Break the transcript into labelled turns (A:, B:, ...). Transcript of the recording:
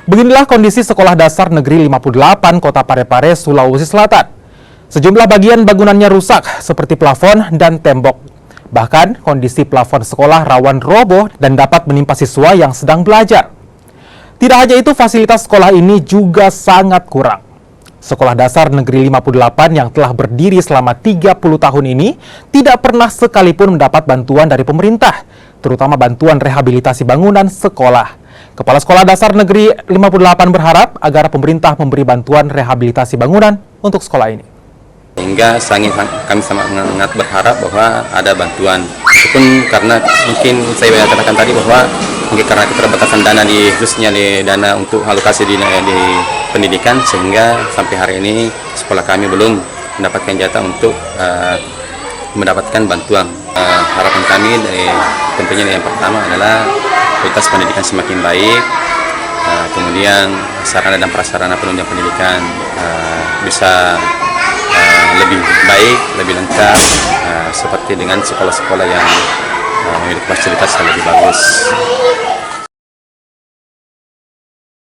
A: Beginilah kondisi Sekolah Dasar Negeri 58 Kota Parepare, Sulawesi Selatan. Sejumlah bagian bangunannya rusak seperti plafon dan tembok. Bahkan kondisi plafon sekolah rawan roboh dan dapat menimpa siswa yang sedang belajar. Tidak hanya itu, fasilitas sekolah ini juga sangat kurang. Sekolah Dasar Negeri 58 yang telah berdiri selama 30 tahun ini tidak pernah sekalipun mendapat bantuan dari pemerintah, terutama bantuan rehabilitasi bangunan sekolah. Kepala Sekolah Dasar Negeri 58 berharap agar pemerintah memberi bantuan rehabilitasi bangunan untuk sekolah ini.
B: Sehingga kami sangat berharap bahwa ada bantuan. Meskipun karena mungkin saya katakan tadi bahwa mungkin karena keterbatasan dana khususnya di dana untuk alokasi di pendidikan, sehingga sampai hari ini sekolah kami belum mendapatkan jatah untuk mendapatkan bantuan. Harapan kami tentunya yang pertama adalah kualitas pendidikan semakin baik, kemudian sarana dan prasarana penunjang pendidikan bisa lebih baik, lebih lengkap, seperti dengan sekolah-sekolah yang memiliki fasilitas yang lebih bagus.